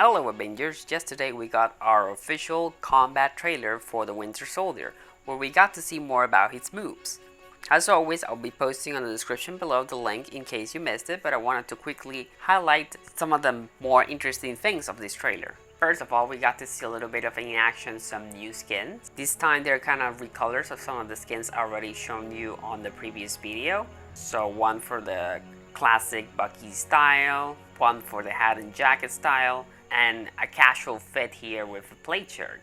Hello Avengers, yesterday we got our official combat trailer for the Winter Soldier, where we got to see more about his moves. As always, I'll be posting on the description below the link in case you missed it, but I wanted to quickly highlight some of the more interesting things of this trailer. First of all, we got to see a little bit of in action some new skins. This time they're kind of recolors of some of the skins already shown you on the previous video. So one for the classic Bucky style, one for the hat and jacket style, and a casual fit here with a plate shirt.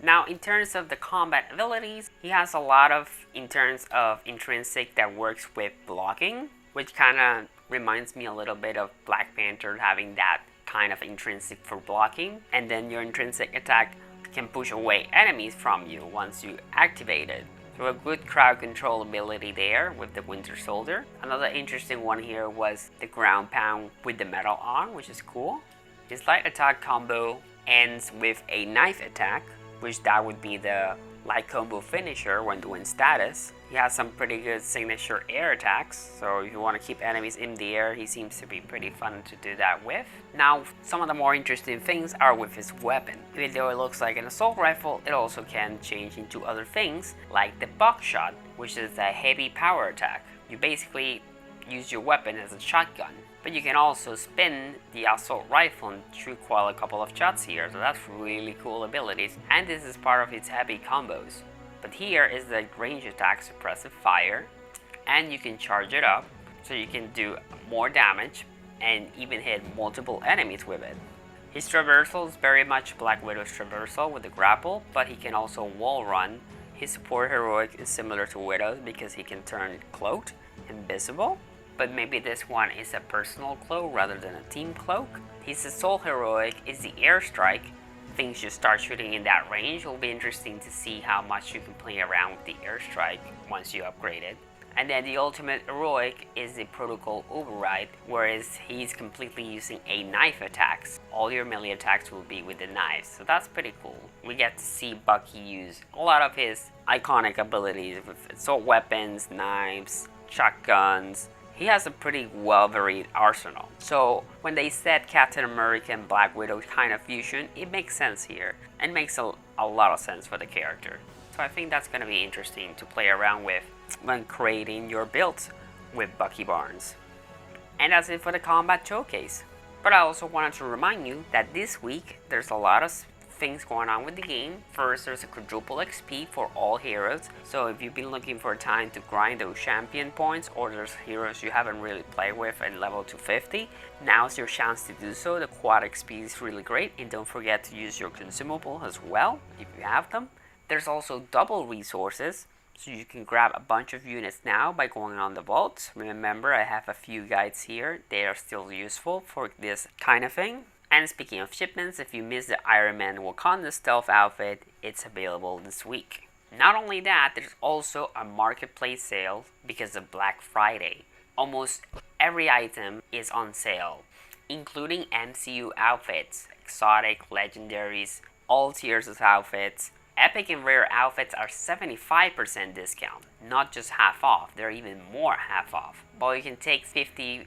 Now in terms of the combat abilities, he has a lot of in terms of intrinsic that works with blocking, which kind of reminds me a little bit of Black Panther having that kind of intrinsic for blocking, and then your intrinsic attack can push away enemies from you once you activate it. So a good crowd control ability there with the Winter Soldier. Another interesting one here was the ground pound with the metal arm, which is cool. His light attack combo ends with a knife attack, which that would be the light combo finisher when doing status. He has some pretty good signature air attacks, so if you want to keep enemies in the air, he seems to be pretty fun to do that with. Now, some of the more interesting things are with his weapon. Even though it looks like an assault rifle, it also can change into other things, like the buckshot, which is a heavy power attack. You basically use your weapon as a shotgun, but you can also spin the assault rifle and shoot quite a couple of shots here, so that's really cool abilities, and this is part of its heavy combos. But here is the range attack suppressive fire, and you can charge it up so you can do more damage and even hit multiple enemies with it. His traversal is very much Black Widow's traversal with the grapple, but he can also wall run. His support heroic is similar to Widow's because he can turn cloaked, invisible, but maybe this one is a personal cloak rather than a team cloak. His assault heroic is the airstrike. Things you start shooting in that range. Will be interesting to see how much you can play around with the airstrike once you upgrade it. And then the ultimate heroic is the protocol override, whereas he's completely using a knife attacks. All your melee attacks will be with the knives, so that's pretty cool. We get to see Bucky use a lot of his iconic abilities with assault weapons, knives, shotguns. He has a pretty well-varied arsenal. So when they said Captain America and Black Widow kind of fusion, it makes sense here and makes a lot of sense for the character. So I think that's going to be interesting to play around with when creating your builds with Bucky Barnes. And that's it for the combat showcase. But I also wanted to remind you that this week there's a lot of things going on with the game. First, there's a Quadruple XP for all heroes, so if you've been looking for a time to grind those champion points, or there's heroes you haven't really played with and level to 50, now's your chance to do so. The Quad XP is really great, and don't forget to use your consumable as well if you have them. There's also double resources, so you can grab a bunch of units now by going on the vault. Remember, I have a few guides here. They are still useful for this kind of thing. And speaking of shipments, if you missed the Iron Man Wakanda stealth outfit, it's available this week. Not only that, there's also a marketplace sale because of Black Friday. Almost every item is on sale, including MCU outfits, exotic, legendaries, all tiers of outfits. Epic and rare outfits are 75% discount, not just half off, they're even more half off. But you can take 50%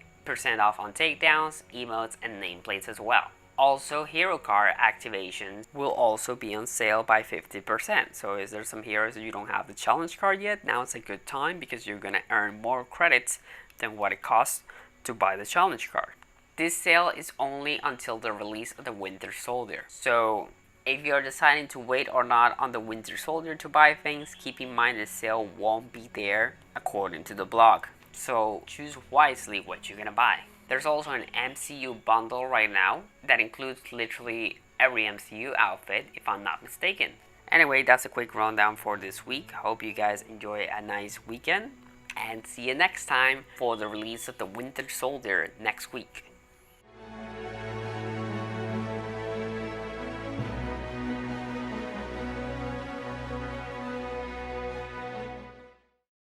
off on takedowns, emotes, and nameplates as well. Also, hero card activations will also be on sale by 50%. So if there's some heroes that you don't have the challenge card yet, now it's a good time because you're gonna earn more credits than what it costs to buy the challenge card. This sale is only until the release of the Winter Soldier. So if you're deciding to wait or not on the Winter Soldier to buy things, keep in mind the sale won't be there according to the blog. So choose wisely what you're gonna buy. There's also an MCU bundle right now that includes literally every MCU outfit, if I'm not mistaken. Anyway, that's a quick rundown for this week. Hope you guys enjoy a nice weekend, and see you next time for the release of the Winter Soldier next week.